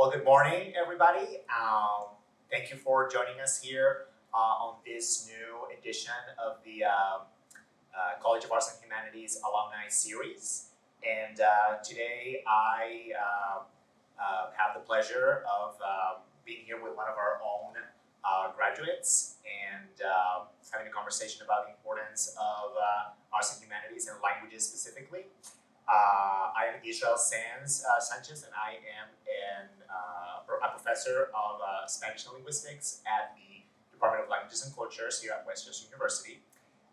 Well, good morning, everybody. Thank you for joining us here on this new edition of the College of Arts and Humanities Alumni Series. And today I have the pleasure of being here with one of our own graduates and having a conversation about the importance of arts and humanities and languages specifically. I am Israel Sanz-Sanchez, and I am a professor of Spanish and linguistics at the Department of Languages and Cultures here at Westchester University.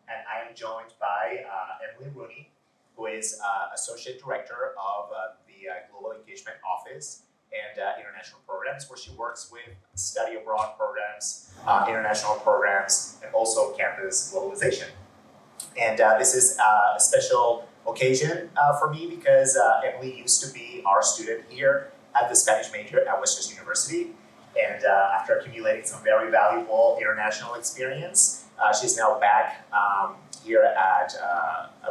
And I am joined by Emily Rooney, who is Associate Director of the Global Engagement Office and International Programs, where she works with study abroad programs, international programs, and also campus globalization. And this is a special occasion for me because Emily used to be our student here at the Spanish major at Westchester University. And after accumulating some very valuable international experience, she's now back here at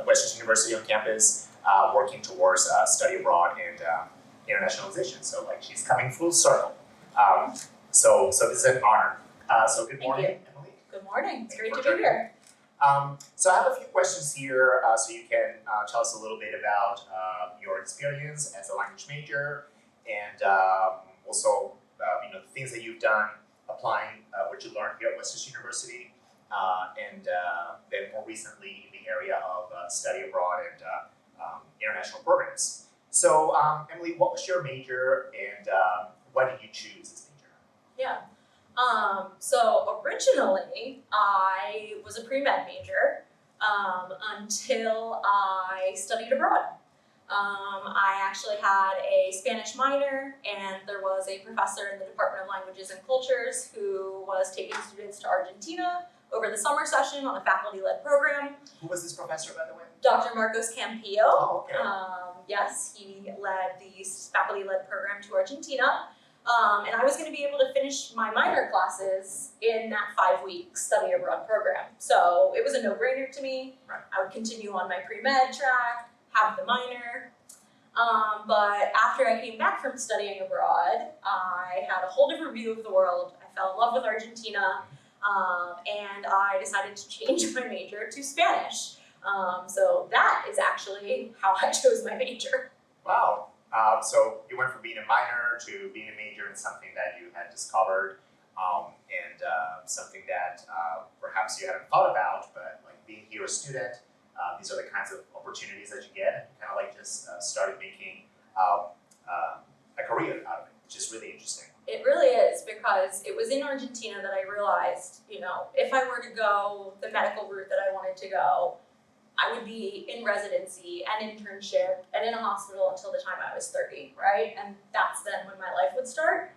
Westchester University on campus working towards study abroad and internationalization. So like she's coming full circle. So this is an honor. So good morning, Emily. Good morning. It's great to be here. So I have a few questions here so you can tell us a little bit about your experience as a language major and also the things that you've done applying what you learned here at Westchester University and then more recently in the area of study abroad and international programs. So Emily, what was your major and why did you choose this major? Yeah. So originally I was a pre-med major until I studied abroad. I actually had a Spanish minor, and there was a professor in the Department of Languages and Cultures who was taking students to Argentina over the summer session on a faculty-led program. Who was this professor, by the way? Dr. Marcos Campillo. Oh, okay. Yes, he led the faculty-led program to Argentina. And I was going to be able to finish my minor classes in that 5-week study abroad program. So it was a no-brainer to me. Right. I would continue on my pre-med track, have the minor. But after I came back from studying abroad, I had a whole different view of the world. I fell in love with Argentina, and I decided to change my major to Spanish. So that is actually how I chose my major. Wow. So you went from being a minor to being a major in something that you had discovered and something that perhaps you hadn't thought about, but like being here a student, these are the kinds of opportunities that you get, and you kind of like just started making a career out of it, which is really interesting. It really is, because it was in Argentina that I realized, if I were to go the medical route that I wanted to go, I would be in residency and internship and in a hospital until the time I was 30, right? And that's then when my life would start.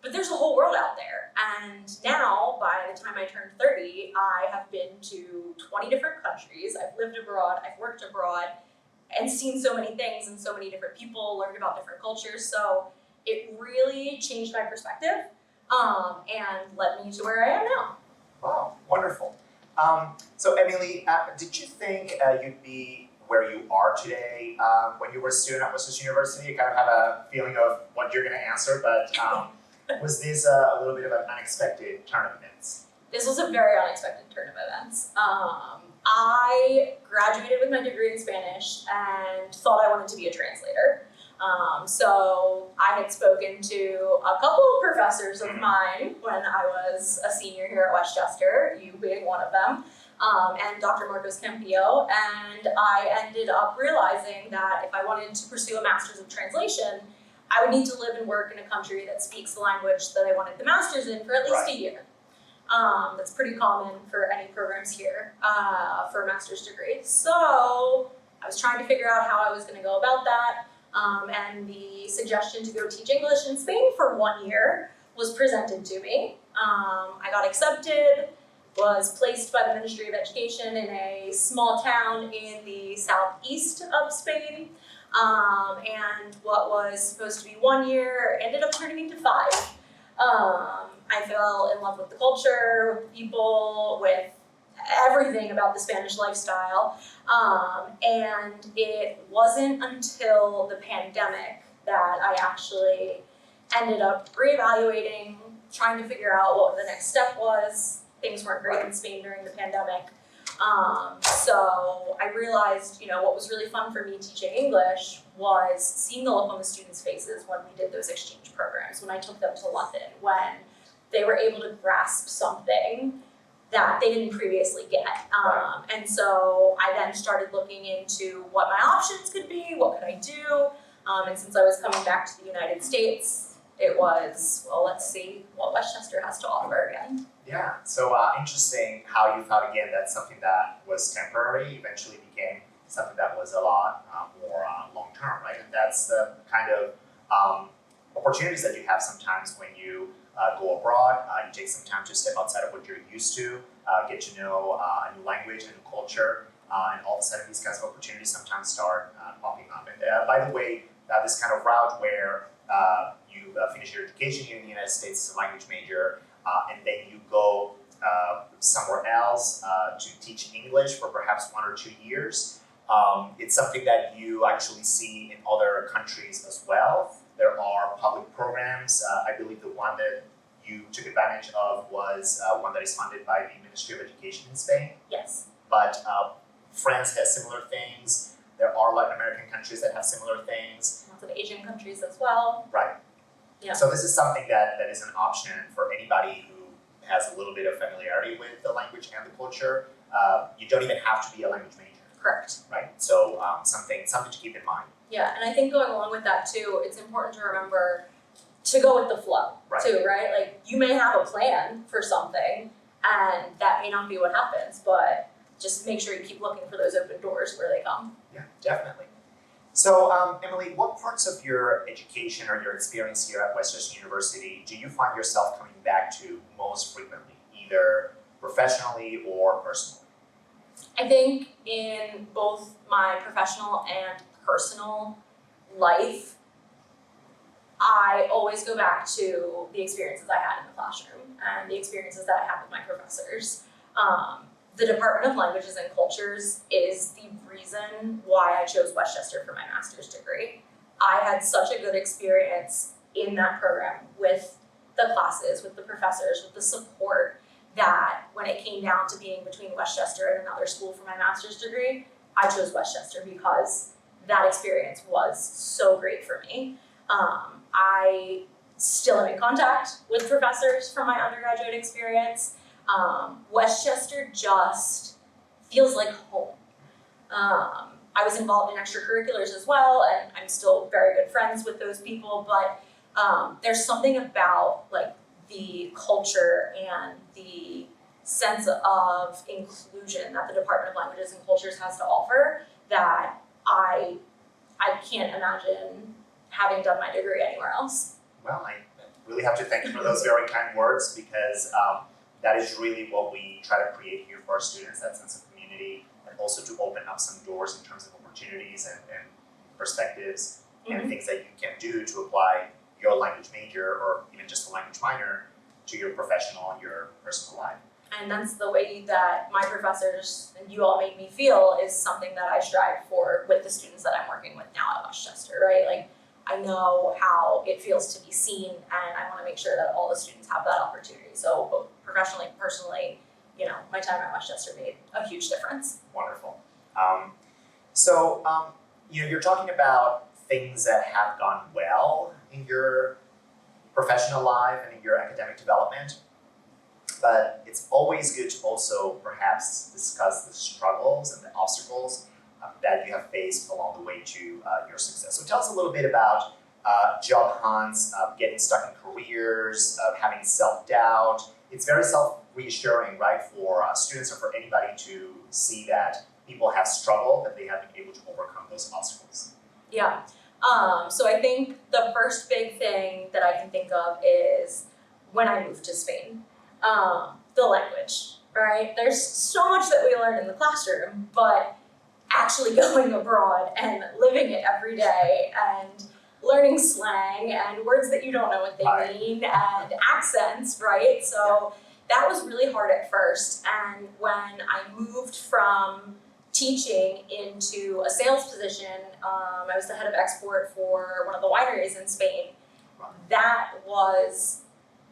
But there's a whole world out there. And now, by the time I turned 30, I have been to 20 different countries. I've lived abroad, I've worked abroad, and seen so many things and so many different people, learned about different cultures. So it really changed my perspective and led me to where I am now. Wow, wonderful. So Emily, did you think you'd be where you are today when you were a student at Westchester University? You kind of have a feeling of what you're going to answer, but was this a little bit of an unexpected turn of events? This was a very unexpected turn of events. I graduated with my degree in Spanish and thought I wanted to be a translator. So I had spoken to a couple of professors of mine when I was a senior here at Westchester, you being one of them, and Dr. Marcos Campillo, and I ended up realizing that if I wanted to pursue a master's of translation, I would need to live and work in a country that speaks the language that I wanted the master's in for at least a year. That's pretty common for any programs here for a master's degree. So I was trying to figure out how I was going to go about that. And the suggestion to go teach English in Spain for 1 year was presented to me. I got accepted, was placed by the Ministry of Education in a small town in the southeast of Spain. And what was supposed to be 1 year ended up turning into 5. I fell in love with the culture, with the people, with everything about the Spanish lifestyle. And it wasn't until the pandemic that I actually ended up reevaluating, trying to figure out what the next step was. Things weren't great in Spain during the pandemic. So I realized, what was really fun for me teaching English was seeing the look on the students' faces when we did those exchange programs, when I took them to London, when they were able to grasp something that they didn't previously get. And so I then started looking into what my options could be, what could I do, and since I was coming back to the United States, it was, well, let's see what Westchester has to offer again. Yeah, so interesting how you thought again that something that was temporary eventually became something that was a lot more long-term, right? And that's the kind of opportunities that you have sometimes when you go abroad. You take some time to step outside of what you're used to, get to know a new language and a new culture, and all of a sudden these kinds of opportunities sometimes start popping up. And by the way, this kind of route where you finish your education here in the United States as a language major, and then you go somewhere else to teach English for perhaps 1 or 2 years. It's something that you actually see in other countries as well. There are public programs. I believe the one that you took advantage of was one that is funded by the Ministry of Education in Spain. Yes. But France has similar things. There are Latin American countries that have similar things. Lots of Asian countries as well. Right. Yeah. So this is something that is an option for anybody who has a little bit of familiarity with the language and the culture. You don't even have to be a language major. Correct. Right. So something to keep in mind. Yeah, and I think going along with that too, it's important to remember to go with the flow too, right? Like you may have a plan for something and that may not be what happens, but just make sure you keep looking for those open doors where they come. Yeah, definitely. So, Emily, what parts of your education or your experience here at Westchester University do you find yourself coming back to most frequently, either professionally or personally? I think in both my professional and personal life, I always go back to the experiences I had in the classroom and the experiences that I had with my professors. The Department of Languages and Cultures is the reason why I chose Westchester for my master's degree. I had such a good experience in that program with the classes, with the professors, with the support, that when it came down to being between Westchester and another school for my master's degree, I chose Westchester because that experience was so great for me. I still am in contact with professors from my undergraduate experience. Westchester just feels like home. I was involved in extracurriculars as well, and I'm still very good friends with those people, but there's something about like the culture and the sense of inclusion that the Department of Languages and Cultures has to offer that I can't imagine having done my degree anywhere else. Well, I really have to thank you for those very kind words, because that is really what we try to create here for our students, that sense of community, and also to open up some doors in terms of opportunities and perspectives and things that you can do to apply your language major or even just a language minor to your professional and your personal life. And that's the way that my professors and you all make me feel is something that I strive for with the students that I'm working with now at Westchester, right? Like, I know how it feels to be seen, and I want to make sure that all the students have that opportunity. So both professionally and personally, my time at Westchester made a huge difference. Wonderful. You're talking about things that have gone well in your professional life and in your academic development, but it's always good to also perhaps discuss the struggles and the obstacles that you have faced along the way to your success. So tell us a little bit about job hunts, getting stuck in careers, having self-doubt. It's very self-reassuring, right, for students or for anybody to see that people have struggled, that they have been able to overcome those obstacles. Yeah. So I think the first big thing that I can think of is when I moved to Spain. The language, right? There's so much that we learn in the classroom, but actually going abroad and living it every day and learning slang and words that you don't know what they mean and accents, right? So that was really hard at first. And when I moved from teaching into a sales position, I was the head of export for one of the wineries in Spain. that was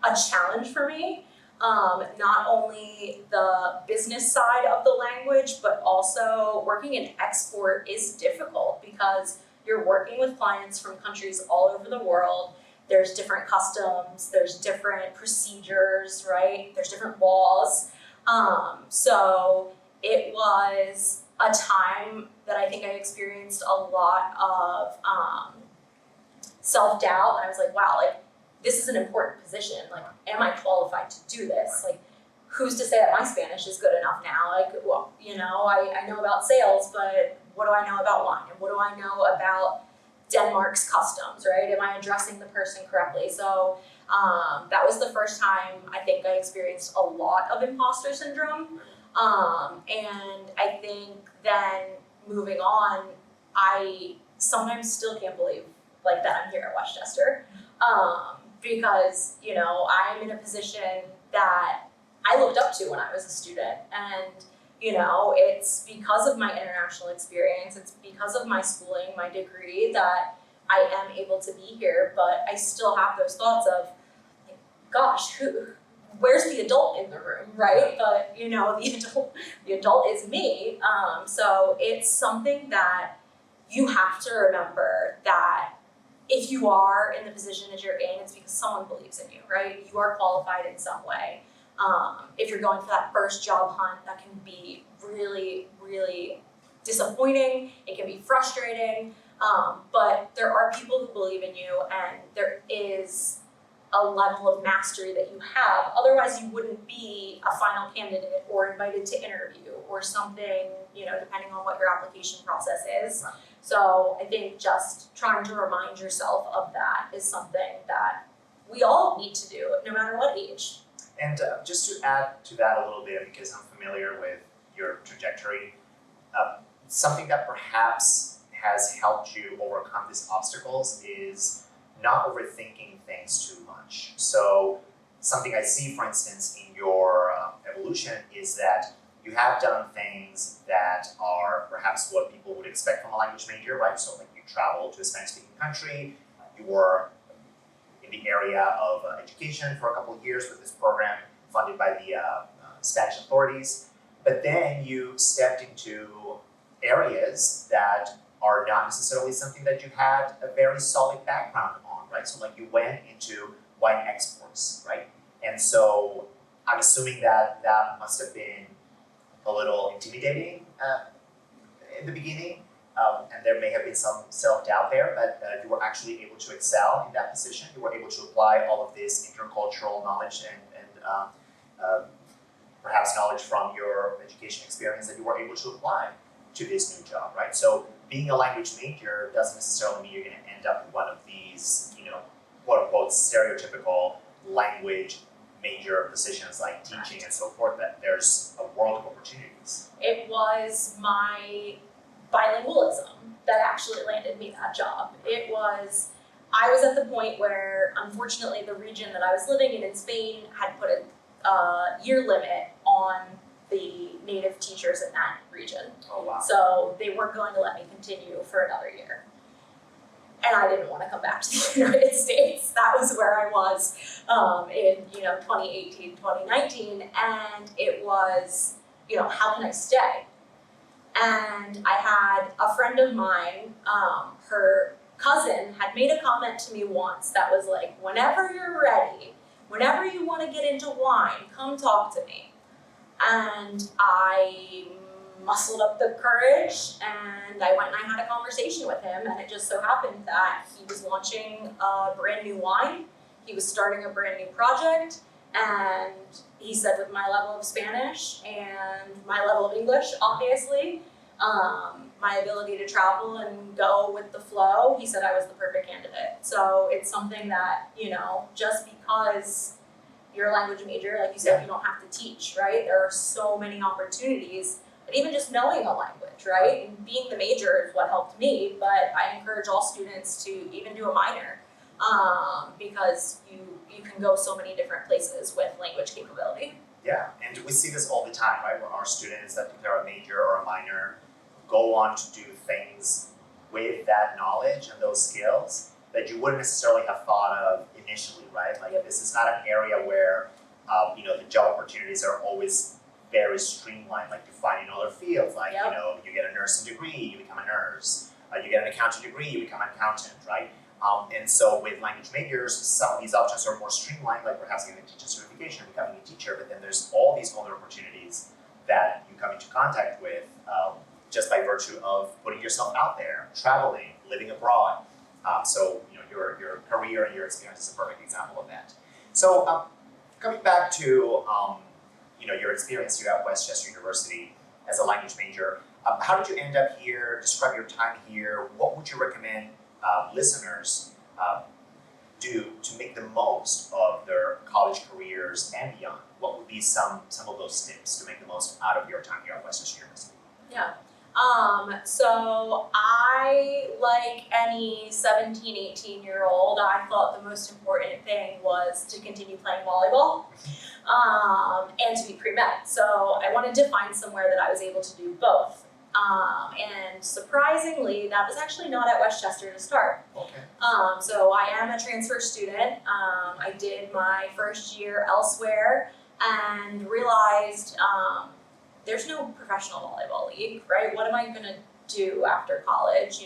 a challenge for me. Not only the business side of the language, but also working in export is difficult because you're working with clients from countries all over the world. There's different customs, there's different procedures, right? There's different laws. So it was a time that I think I experienced a lot of self-doubt. And I was like, wow, like, this is an important position. Like, am I qualified to do this? Like, who's to say that my Spanish is good enough now? Like, well, you know, I know about sales, but what do I know about wine? And what do I know about Denmark's customs, right? Am I addressing the person correctly? So that was the first time I think I experienced a lot of imposter syndrome. And I think then moving on, I sometimes still can't believe like that I'm here at Westchester. Because, you know, I'm in a position that I looked up to when I was a student. And, you know, it's because of my international experience, it's because of my schooling, my degree, that I am able to be here. But I still have those thoughts of, like, gosh, where's the adult in the room, right? But, you know, the adult is me. So it's something that you have to remember that if you are in the position that you're in, it's because someone believes in you, right? You are qualified in some way. If you're going for that first job hunt, that can be really, really disappointing. It can be frustrating, but there are people who believe in you, and there is a level of mastery that you have. Otherwise, you wouldn't be a final candidate or invited to interview or something, you know, depending on what your application process is. Right. So I think just trying to remind yourself of that is something that we all need to do, no matter what age. And just to add to that a little bit, because I'm familiar with your trajectory, something that perhaps has helped you overcome these obstacles is not overthinking things too much. So something I see, for instance, in your evolution is that you have done things that are perhaps what people would expect from a language major, right? So like you traveled to a Spanish-speaking country, you were in the area of education for a couple of years with this program funded by the Spanish authorities, but then you stepped into areas that are not necessarily something that you had a very solid background on, right? So like you went into wine exports, right? And so I'm assuming that that must have been a little intimidating in the beginning, and there may have been some self-doubt there, but you were actually able to excel in that position. You were able to apply all of this intercultural knowledge and perhaps knowledge from your education experience that you were able to apply to this new job, right? So being a language major doesn't necessarily mean you're going to end up in one of these, you know, quote unquote stereotypical language major positions like teaching and so forth, that there's a world of opportunities. It was my bilingualism that actually landed me that job. I was at the point where, unfortunately, the region that I was living in Spain had put a year limit on the native teachers in that region. Oh, wow. So they weren't going to let me continue for another year. And I didn't want to come back to the United States. That was where I was in 2018, 2019. And it was, how can I stay? And I had a friend of mine, her cousin had made a comment to me once that was like, whenever you're ready, whenever you want to get into wine, come talk to me. And I muscled up the courage and I went and I had a conversation with him, and it just so happened that he was launching a brand new wine. He was starting a brand new project, and he said with my level of Spanish and my level of English, obviously, my ability to travel and go with the flow, he said I was the perfect candidate. So it's something that, just because you're a language major, like you said, you don't have to teach, right? There are so many opportunities, but even just knowing a language, right? And being the major is what helped me, but I encourage all students to even do a minor, because you can go so many different places with language capability. Yeah, and we see this all the time, right? Where our students that declare a major or a minor go on to do things with that knowledge and those skills, that you wouldn't necessarily have thought of initially, right? Like this is not an area where the job opportunities are always very streamlined, like you find in other fields, like you get a nursing degree, you become a nurse. You get an accounting degree, you become an accountant, right? And so with language majors, some of these options are more streamlined, like perhaps getting a teaching certification, becoming a teacher, but then there's all these other opportunities that you come into contact with just by virtue of putting yourself out there, traveling, living abroad. So your career and your experience is a perfect example of that. So coming back to your experience here at Westchester University as a language major, how did you end up here? Describe your time here. What would you recommend listeners do to make the most of their college careers and beyond? What would be some of those tips to make the most out of your time here at Westchester University? Yeah. So I, like any 17, 18-year-old, I thought the most important thing was to continue playing volleyball and to be pre-med. So I wanted to find somewhere that I was able to do both. And surprisingly, that was actually not at Westchester to start. Okay. So I am a transfer student. I did my first year elsewhere and realized there's no professional volleyball league, right? What am I gonna do after college?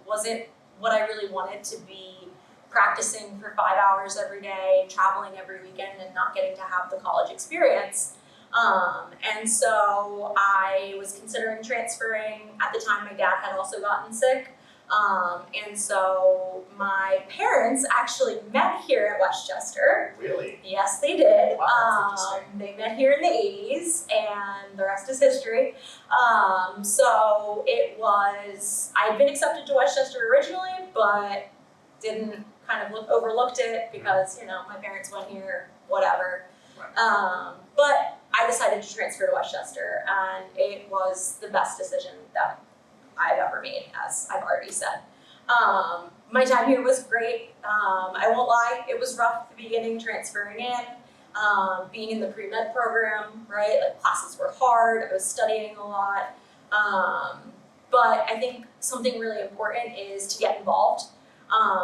Was it what I really wanted to be practicing for 5 hours every day, traveling every weekend and not getting to have the college experience? And so I was considering transferring. At the time, my dad had also gotten sick. And so my parents actually met here at Westchester. Really? Yes, they did. Wow, that's interesting. They met here in the 80s, and the rest is history. So it was, I had been accepted to Westchester originally, but didn't overlooked it because, my parents went here, whatever. Right. But I decided to transfer to Westchester, and it was the best decision that I've ever made, as I've already said. My time here was great. I won't lie, it was rough at the beginning transferring in, being in the pre-med program, right? Like classes were hard, I was studying a lot. But I think something really important is to get involved.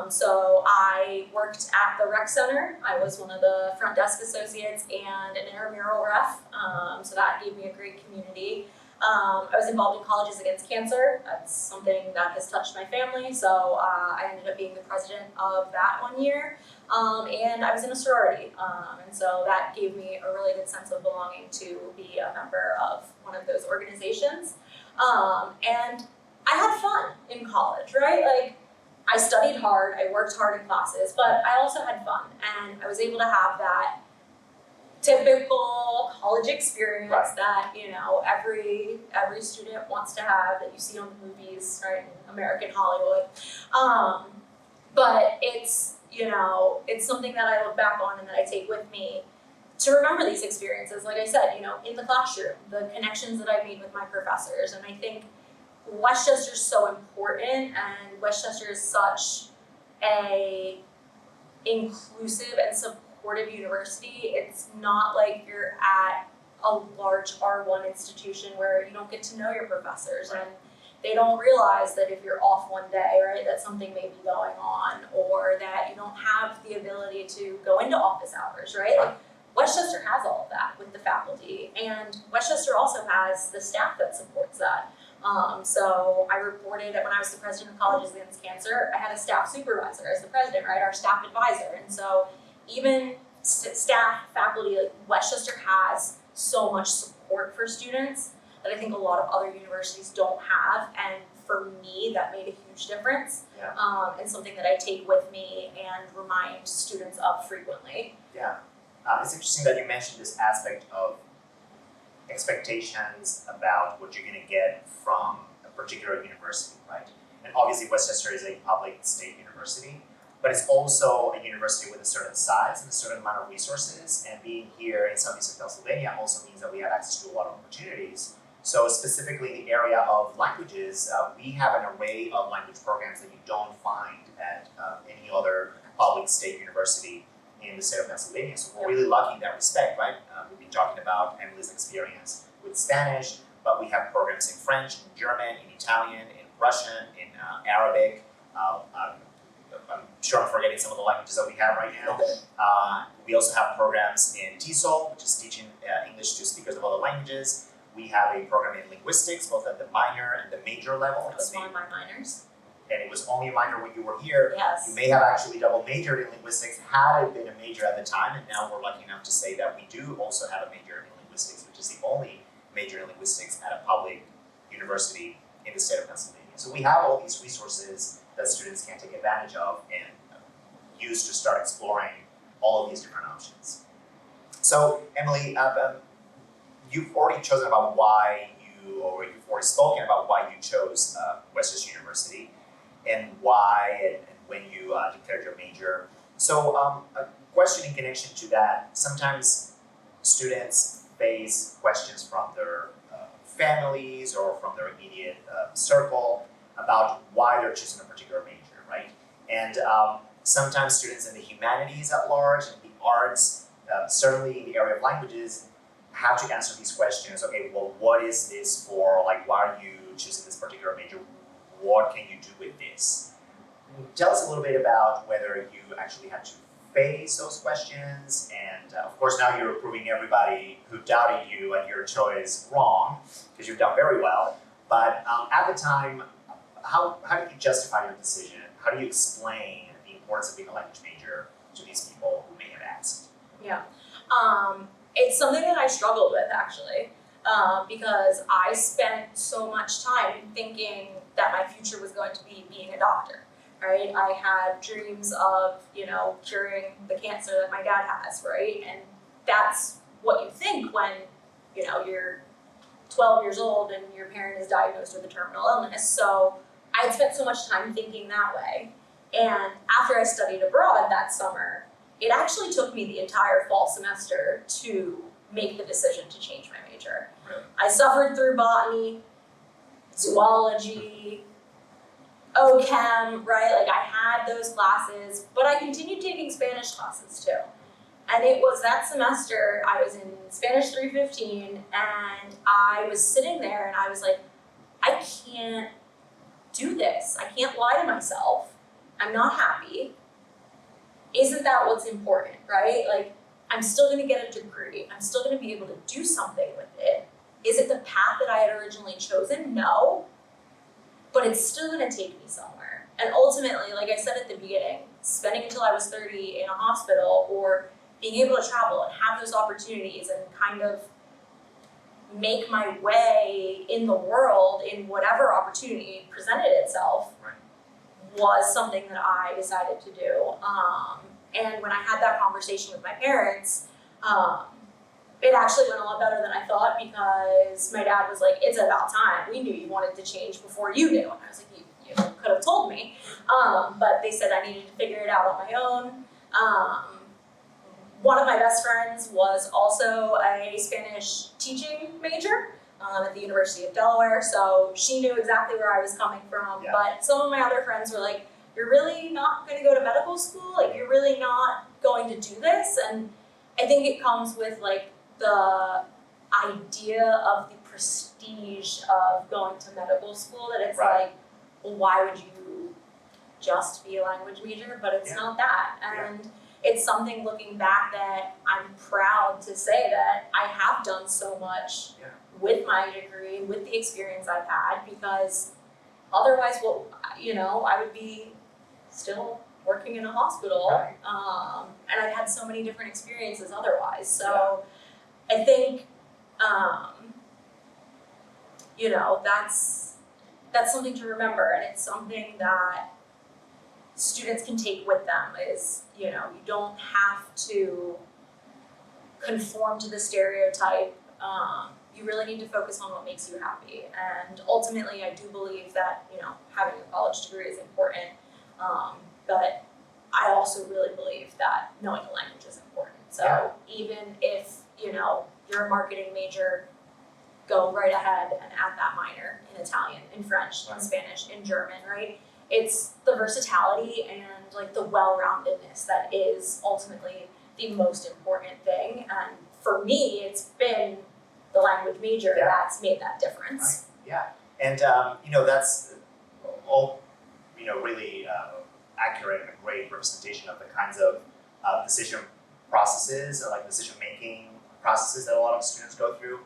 So I worked at the rec center. I was one of the front desk associates and an intramural ref. So that gave me a great community. I was involved in Colleges Against Cancer. That's something that has touched my family. So I ended up being the president of that 1 year. And I was in a sorority. And so that gave me a really good sense of belonging to be a member of one of those organizations. And I had fun in college, right? Like, I studied hard, I worked hard in classes, but I also had fun, and I was able to have that typical college experience that every student wants to have, that you see on the movies, right, in American Hollywood. But it's something that I look back on and that I take with me to remember these experiences. Like I said, in the classroom, the connections that I made with my professors, and I think Westchester's so important, and Westchester is such a inclusive and supportive university. It's not like you're at a large R1 institution where you don't get to know your professors, and they don't realize that if you're off one day, right, that something may be going on, or that you don't have the ability to go into office hours, right? Like, Westchester has all of that with the faculty, and Westchester also has the staff that supports that. So I reported that when I was the president of Colleges Against Cancer, I had a staff supervisor as the president, right, our staff advisor. And so even staff, faculty, like Westchester has so much support for students that I think a lot of other universities don't have. And for me, that made a huge difference. Yeah. And something that I take with me and remind students of frequently. Yeah. It's interesting that you mentioned this aspect of expectations about what you're going to get from a particular university, right? And obviously Westchester is a public state university, but it's also a university with a certain size and a certain amount of resources, and being here in southeastern Pennsylvania also means that we have access to a lot of opportunities. So specifically in the area of languages, we have an array of language programs that you don't find at any other public state university in the state of Pennsylvania. So we're really lucky in that respect, right? We've been talking about Emily's experience with Spanish, but we have programs in French, in German, in Italian, in Russian, in Arabic, I'm sure I'm forgetting some of the languages that we have right now. We also have programs in TESOL, which is teaching English to speakers of other languages. We have a program in linguistics, both at the minor and the major level. That was one of my minors. And it was only a minor when you were here. Yes. You may have actually double majored in linguistics had it been a major at the time, and now we're lucky enough to say that we do also have a major in linguistics, which is the only major in linguistics at a public university in the state of Pennsylvania. So we have all these resources that students can take advantage of and use to start exploring all of these different options. So Emily, you've already chosen about why you've already spoken about why you chose Westchester University and why and when you declared your major. So a question in connection to that, sometimes students face questions from their families or from their immediate circle about why they're choosing a particular major, right? And sometimes students in the humanities at large and the arts, certainly in the area of languages, have to answer these questions. Okay, well, what is this for? Like, why are you choosing this particular major? What can you do with this? Tell us a little bit about whether you actually had to face those questions, and of course now you're proving everybody who doubted you and your choice wrong, because you've done very well. But at the time, how did you justify your decision? How do you explain the importance of being a language major to these people who may have asked? Yeah. It's something that I struggled with actually, because I spent so much time thinking that my future was going to be being a doctor, right? I had dreams of, curing the cancer that my dad has, right? And that's what you think when, you're 12 years old and your parent is diagnosed with a terminal illness. So I had spent so much time thinking that way. And after I studied abroad that summer, it actually took me the entire fall semester to make the decision to change my major. Really? I suffered through botany, zoology, OChem, right? Like I had those classes, but I continued taking Spanish classes too. And it was that semester, I was in Spanish 315, and I was sitting there and I was like, I can't do this. I can't lie to myself. I'm not happy. Isn't that what's important, right? Like, I'm still gonna get a degree. I'm still gonna be able to do something with it. Is it the path that I had originally chosen? No. But it's still gonna take me somewhere. And ultimately, like I said at the beginning, spending until I was 30 in a hospital or being able to travel and have those opportunities and kind of make my way in the world in whatever opportunity presented itself was something that I decided to do. And when I had that conversation with my parents, it actually went a lot better than I thought, because my dad was like, it's about time. We knew you wanted to change before you knew. And I was like, you could have told me. But they said I needed to figure it out on my own. One of my best friends was also a Spanish teaching major at the University of Delaware, so she knew exactly where I was coming from. Yeah. But some of my other friends were like, you're really not going to go to medical school? Like, you're really not going to do this? And I think it comes with like the idea of the prestige of going to medical school, that it's like, well, why would you just be a language major? But it's not that. And it's something, looking back, that I'm proud to say that I have done so much with my degree, with the experience I've had, because otherwise, I would be still working in a hospital. Right. And I've had so many different experiences otherwise. So I think, that's something to remember, and it's something that students can take with them, is, you don't have to conform to the stereotype. You really need to focus on what makes you happy. And ultimately, I do believe that, having a college degree is important. But I also really believe that knowing a language is important. So even if, you're a marketing major, go right ahead and add that minor in Italian, in French, in Spanish, in German, right? It's the versatility and like the well-roundedness that is ultimately the most important thing. And for me, it's been the language major that's made that difference. Right. Yeah, and that's all, really accurate and a great representation of the kinds of decision processes, or like decision-making processes that a lot of students go through.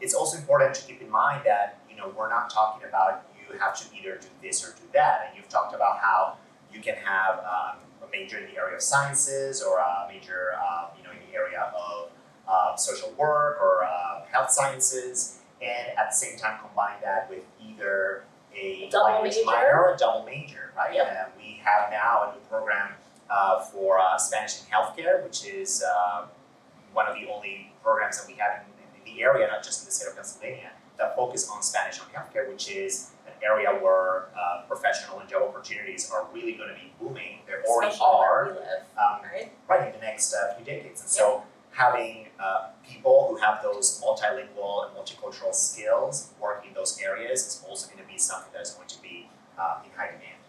It's also important to keep in mind that, we're not talking about you have to either do this or do that. And you've talked about how you can have a major in the area of sciences, or a major, in the area of social work or health sciences, and at the same time combine that with either a language minor or a double major, right? Yep. And we have now a new program for Spanish in healthcare, which is one of the only programs that we have in the area, not just in the state of Pennsylvania, that focus on Spanish on healthcare, which is an area where professional and job opportunities are really going to be booming. They already Especially are, where we live, right, in the next few decades. And so having people who have those multilingual and multicultural skills work in those areas is also going to be something that is going to be in high demand.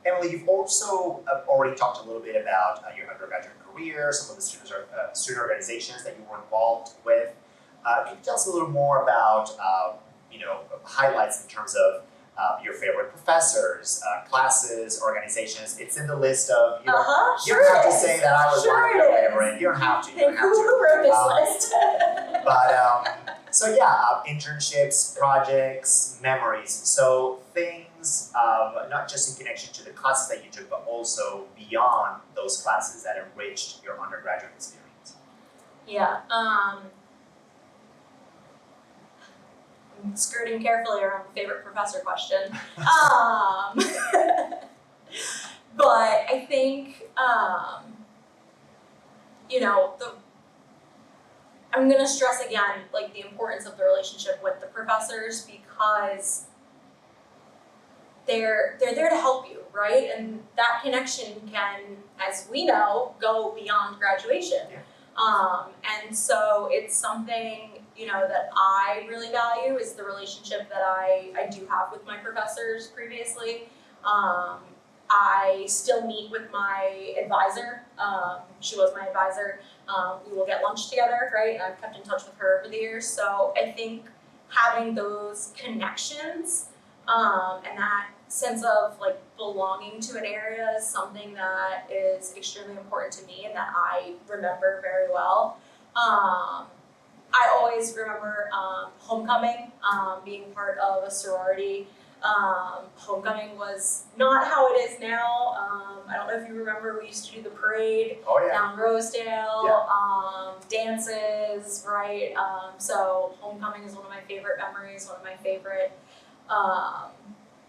Emily, you've also already talked a little bit about your undergraduate career, some of the student organizations that you were involved with. Can you tell us a little more about, highlights in terms of your favorite professors, classes, organizations? It's in the list of, you don't have to say that I was one of your favorite. You don't have to. Who wrote this list? Internships, projects, memories. So things, not just in connection to the classes that you took, but also beyond those classes that enriched your undergraduate experience. Yeah. I'm skirting carefully around the favorite professor question. But I think, I'm going to stress again, like, the importance of the relationship with the professors, because they're there to help you, right? And that connection can, as we know, go beyond graduation. Yeah. And so it's something, that I really value, is the relationship that I do have with my professors previously. I still meet with my advisor. She was my advisor. We will get lunch together, right? And I've kept in touch with her over the years. So I think having those connections and that sense of like belonging to an area is something that is extremely important to me and that I remember very well. I always remember homecoming, being part of a sorority. Homecoming was not how it is now. I don't know if you remember, we used to do the parade down Rosedale, dances, right? So homecoming is one of my favorite memories, one of my favorite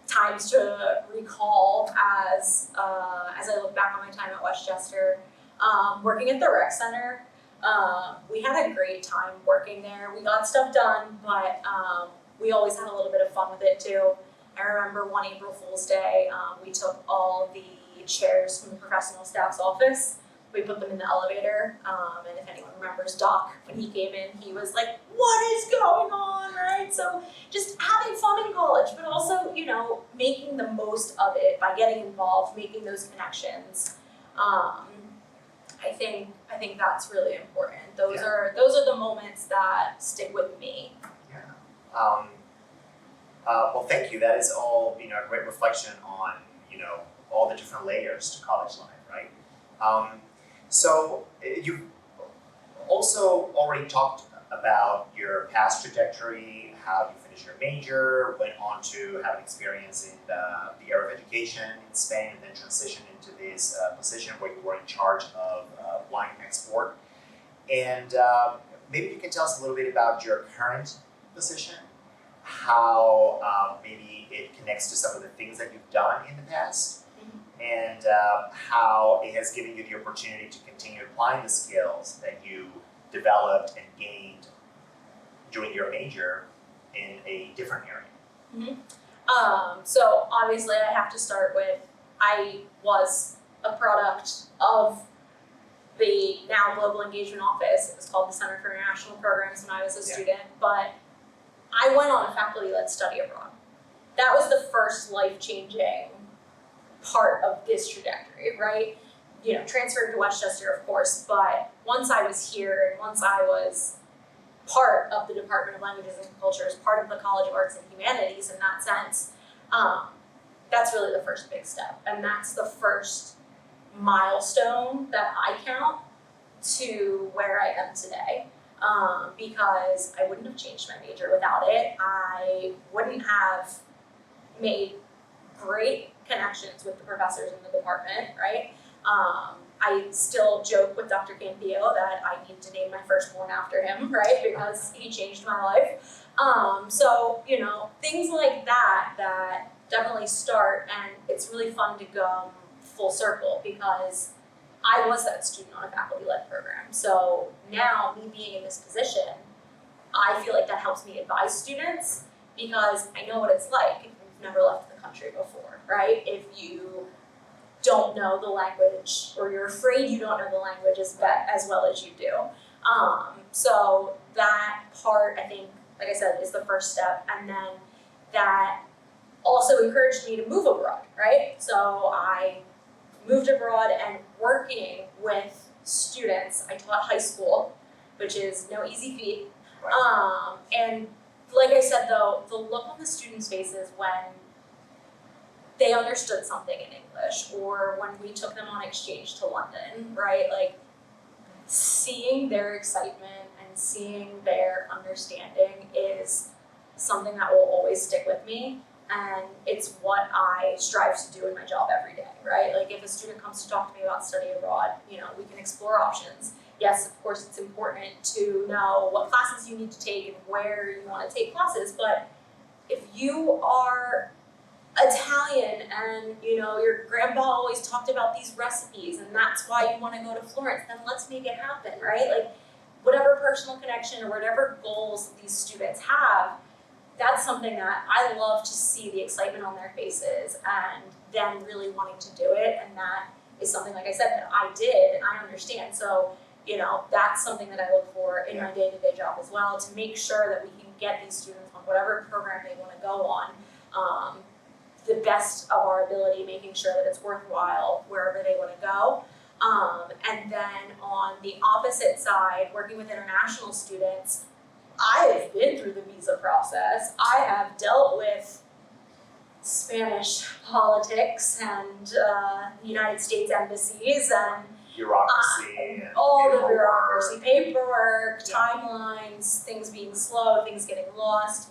times to recall as I look back on my time at Westchester. Working at the rec center, we had a great time working there. We got stuff done, but we always had a little bit of fun with it too. I remember one April Fool's Day, we took all the chairs from the professional staff's office, we put them in the elevator, and if anyone remembers Doc, when he came in, he was like, "What is going on?" Right? So just having fun in college, but also, making the most of it by getting involved, making those connections. I think that's really important. Those are the moments that stick with me. Yeah. Well, thank you. That is all, a great reflection on, all the different layers to college life, right? So you've also already talked about your past trajectory, how you finished your major, went on to have an experience in the area of education in Spain, and then transitioned into this position where you were in charge of wine export. And maybe you can tell us a little bit about your current position, how maybe it connects to some of the things that you've done in the past, and how it has given you the opportunity to continue applying the skills that you developed and gained during your major in a different area. So obviously I have to start with, I was a product of the now Global Engagement Office. It was called the Center for International Programs when I was a student, but I went on a faculty-led study abroad. That was the first life-changing part of this trajectory, right? Transferred to Westchester, of course, but once I was here and once I was part of the Department of Languages and Cultures, part of the College of Arts and Humanities in that sense, that's really the first big step. And that's the first milestone that I count to where I am today. Because I wouldn't have changed my major without it. I wouldn't have made great connections with the professors in the department, right? I still joke with Dr. Campillo that I need to name my firstborn after him, right? Because he changed my life. So, you know, things like that definitely start, and it's really fun to go full circle because I was that student on a faculty-led program. So now, me being in this position, I feel like that helps me advise students because I know what it's like if you've never left the country before, right? If you don't know the language or you're afraid you don't know the language as well as you do. So that part, I think, like I said, is the first step. And then that also encouraged me to move abroad, right? So I moved abroad and working with students. I taught high school, which is no easy feat. Right. And like I said, though, the look on the students' faces when they understood something in English or when we took them on exchange to London, right? Like seeing their excitement and seeing their understanding is something that will always stick with me. And it's what I strive to do in my job every day, right? Like if a student comes to talk to me about study abroad, you know, we can explore options. Yes, of course, it's important to know what classes you need to take and where you want to take classes. But if you are Italian and, you know, your grandpa always talked about these recipes and that's why you want to go to Florence, then let's make it happen, right? Like whatever personal connection or whatever goals these students have, that's something that I love to see the excitement on their faces and them really wanting to do it. And that is something, like I said, that I did and I understand. So, you know, that's something that I look for in my day-to-day job as well, to make sure that we can get these students on whatever program they want to go on, the best of our ability, making sure that it's worthwhile wherever they want to go. And then on the opposite side, working with international students, I've been through the visa process. I have dealt with Spanish politics and United States embassies and bureaucracy. all the bureaucracy, paperwork, timelines, things being slow, things getting lost.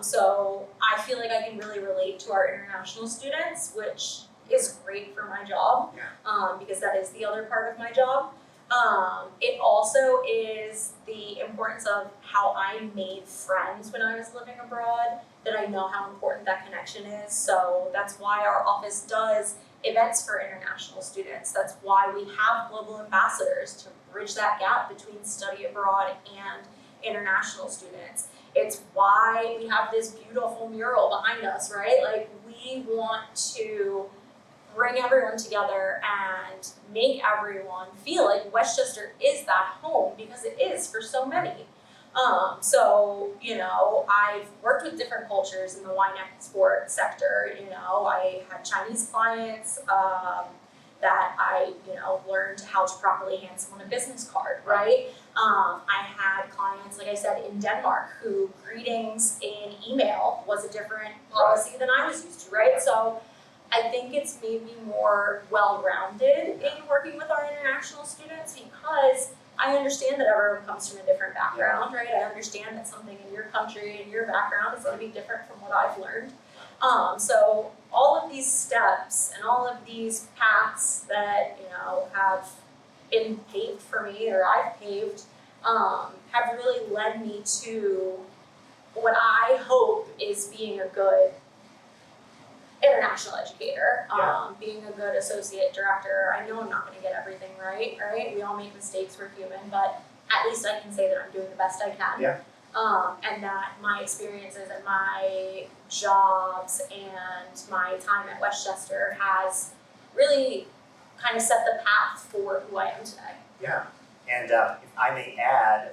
So I feel like I can really relate to our international students, which is great for my job, because that is the other part of my job. It also is the importance of how I made friends when I was living abroad, that I know how important that connection is. So that's why our office does events for international students. That's why we have global ambassadors to bridge that gap between study abroad and international students. It's why we have this beautiful mural behind us, right? Like we want to bring everyone together and make everyone feel like Westchester is that home, because it is for so many. So, you know, I've worked with different cultures in the wine export sector. You know, I had Chinese clients that I, you know, learned how to properly hand someone a business card, right? I had clients, like I said, in Denmark who greetings in email was a different policy than I was used to, right? So I think it's made me more well-rounded in working with our international students because I understand that everyone comes from a different background, right? I understand that something in your country and your background is going to be different from what I've learned. So all of these steps and all of these paths that, you know, have been paved for me, or I've paved, have really led me to what I hope is being a good international educator, being a good associate director. I know I'm not going to get everything right? We all make mistakes, we're human, but at least I can say that I'm doing the best I can. And that my experiences and my jobs and my time at Westchester has really kind of set the path for who I am today. Yeah, and if I may add,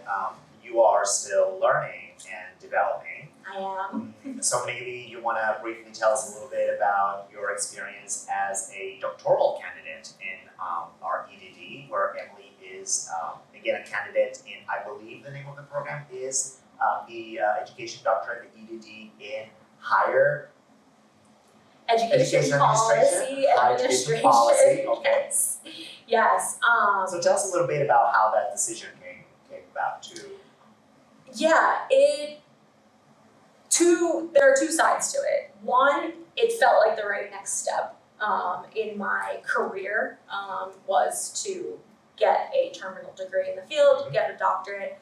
you are still learning and developing. I am. So maybe you want to briefly tell us a little bit about your experience as a doctoral candidate in our EDD, where Emily is, again, a candidate in, I believe the name of the program is the Education Doctorate, the EDD in Higher Education policy administration. Policy, okay. Yes. So tell us a little bit about how that decision came about to. Yeah, there are two sides to it. One, it felt like the right next step in my career was to get a terminal degree in the field, get a doctorate,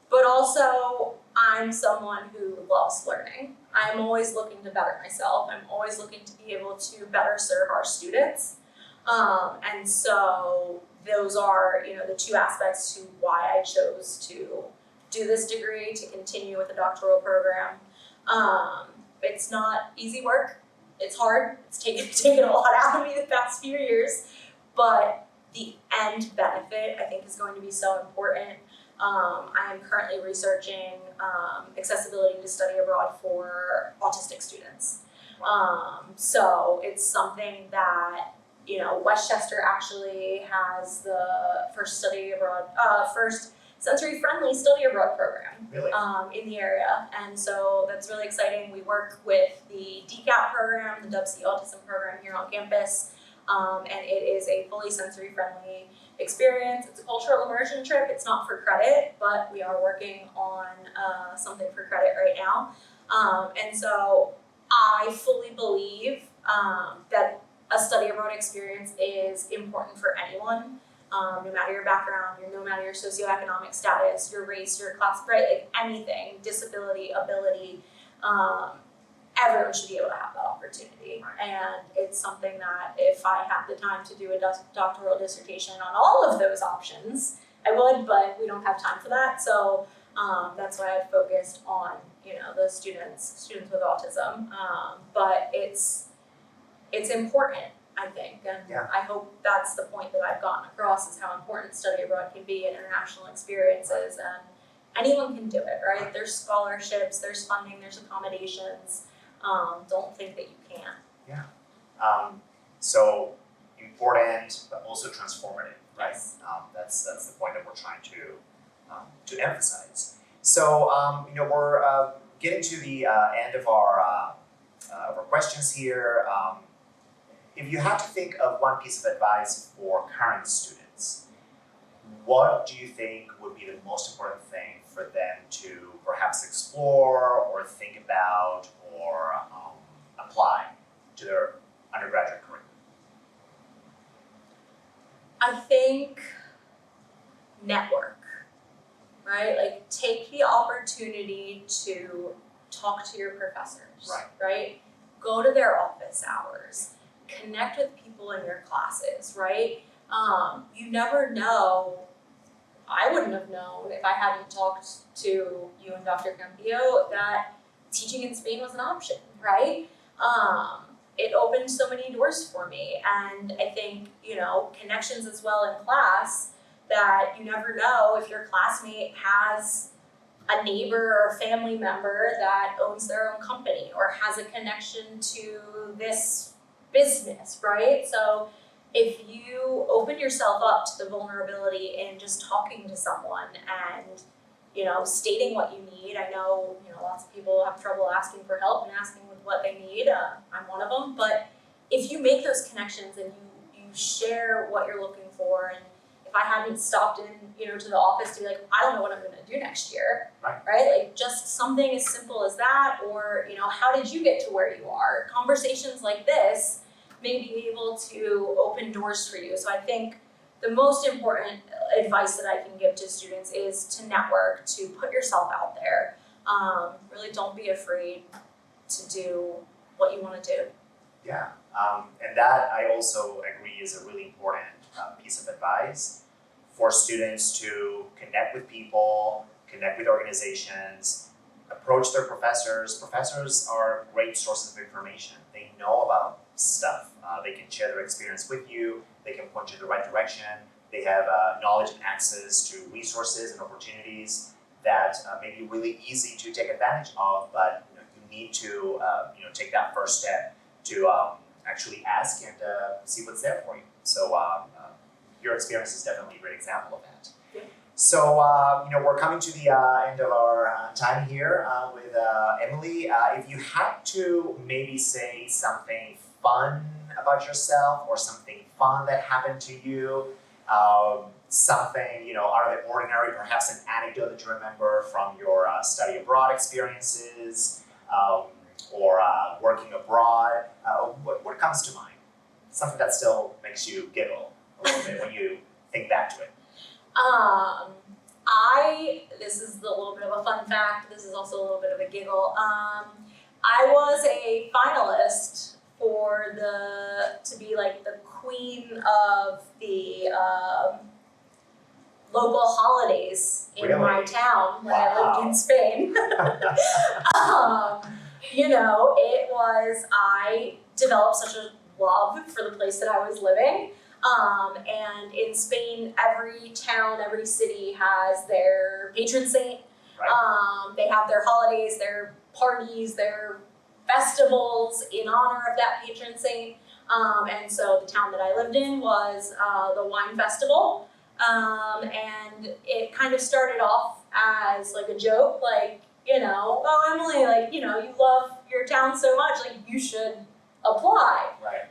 but also I'm someone who loves learning. I'm always looking to better myself. I'm always looking to be able to better serve our students. And so those are, the two aspects to why I chose to do this degree, to continue with the doctoral program. It's not easy work. It's hard. It's taken a lot out of me the past few years, but the end benefit I think is going to be so important. I am currently researching accessibility to study abroad for autistic students. So it's something that, Westchester actually has the first sensory-friendly study abroad program in the area, and so that's really exciting. We work with the DCAP program, the Dub C Autism program here on campus, and it is a fully sensory-friendly experience. It's a cultural immersion trip. It's not for credit, but we are working on something for credit right now, and so I fully believe that a study abroad experience is important for anyone. No matter your background, no matter your socioeconomic status, your race, your class, right? Like anything, disability, ability, everyone should be able to have that opportunity. And it's something that if I had the time to do a doctoral dissertation on all of those options, I would, but we don't have time for that. So that's why I've focused on, the students with autism. But it's important, I think, and I hope that's the point that I've gotten across, is how important study abroad can be in international experiences, and anyone can do it, right? There's scholarships, there's funding, there's accommodations. Don't think that you can't. Yeah. So important, but also transformative, right? Yes. That's the point that we're trying to emphasize. So we're getting to the end of our questions here. If you had to think of one piece of advice for current students, what do you think would be the most important thing for them to perhaps explore or think about or apply to their undergraduate career? I think network, right? Like take the opportunity to talk to your professors, right? Go to their office hours. Connect with people in your classes, right? You never know. I wouldn't have known if I hadn't talked to you and Dr. Campillo that teaching in Spain was an option, right? It opened so many doors for me, and I think, connections as well in class, that you never know if your classmate has a neighbor or a family member that owns their own company or has a connection to this business, right? So if you open yourself up to the vulnerability in just talking to someone and, stating what you need. I know, lots of people have trouble asking for help and asking with what they need. I'm one of them. But if you make those connections and you share what you're looking for, and if I hadn't stopped in, to the office to be like, I don't know what I'm going to do next year, right? Like just something as simple as that, or, how did you get to where you are? Conversations like this may be able to open doors for you. So I think the most important advice that I can give to students is to network, to put yourself out there. Really don't be afraid to do what you want to do. Yeah, and that I also agree is a really important piece of advice for students to connect with people, connect with organizations, approach their professors. Professors are great sources of information. They know about stuff. They can share their experience with you. They can point you in the right direction. They have knowledge and access to resources and opportunities that may be really easy to take advantage of, but you need to take that first step to actually ask and see what's there for you. So your experience is definitely a great example of that. Yeah. So we're coming to the end of our time here with Emily. If you had to maybe say something fun about yourself or something fun that happened to you? Something, out of the ordinary, perhaps an anecdote that you remember from your study abroad experiences or working abroad. What comes to mind? Something that still makes you giggle a little bit when you think back to it. This is a little bit of a fun fact. This is also a little bit of a giggle. I was a finalist to be like the queen of the local holidays in Really? my town when I Wow. lived in Spain. I developed such a love for the place that I was living. And in Spain, every town, every city has their patron saint. Right. They have their holidays, their parties, their festivals in honor of that patron saint. And so the town that I lived in was the wine festival. And it kind of started off as like a joke, like, oh, Emily, like, you love your town so much, like, you should apply. Right.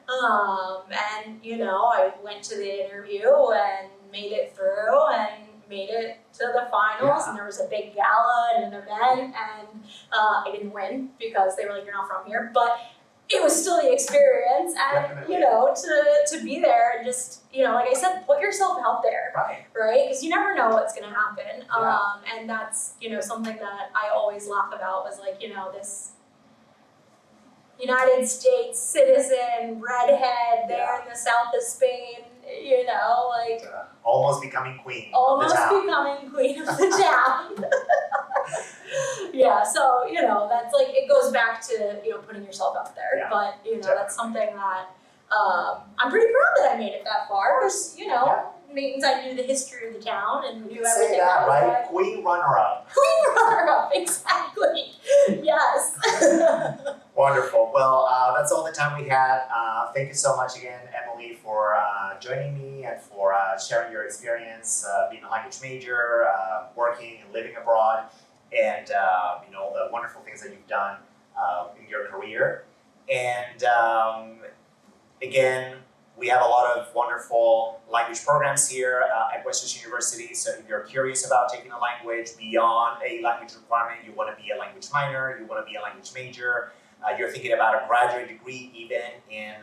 I went to the interview and made it through and made it to the finals, and there was a big gala and an event, and I didn't win because they were like, you're not from here, but it was still the experience, and Definitely. to be there and just, like I said, put yourself out there, Right. right? Because you never know what's gonna happen. Yeah. And that's, something that I always laugh about was like, this United States citizen, redhead, there in the south of Spain, like Almost becoming queen almost of the town. becoming queen of the town. Yeah, so, that's like, it goes back to, putting yourself out there. Yeah, But, that's something that I'm pretty proud that I made it that far. Because, means I knew the history of the town and knew You say everything that, was right? like. Queen runner-up. Queen runner-up, exactly. Yes. Wonderful. Well, that's all the time we had. Thank you so much again, Emily, for joining me and for sharing your experience being a language major, working and living abroad, and the wonderful things that you've done in your career. And again, we have a lot of wonderful language programs here at West Coast University. So if you're curious about taking a language beyond a language requirement, you want to be a language minor, you want to be a language major, you're thinking about a graduate degree even in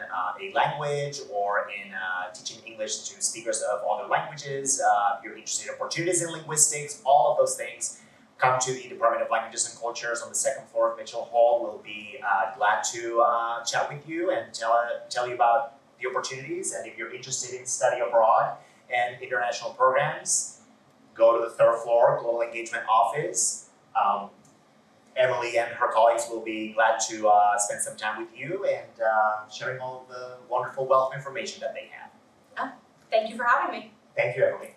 a language or in teaching English to speakers of other languages, you're interested in opportunities in linguistics, all of those things, come to the Department of Languages and Cultures on the second floor of Mitchell Hall. We'll be glad to chat with you and tell you about the opportunities. And if you're interested in study abroad and international programs, go to the third floor Global Engagement Office. Emily and her colleagues will be glad to spend some time with you and sharing all of the wonderful wealth of information that they have. Thank you for having me. Thank you, Emily.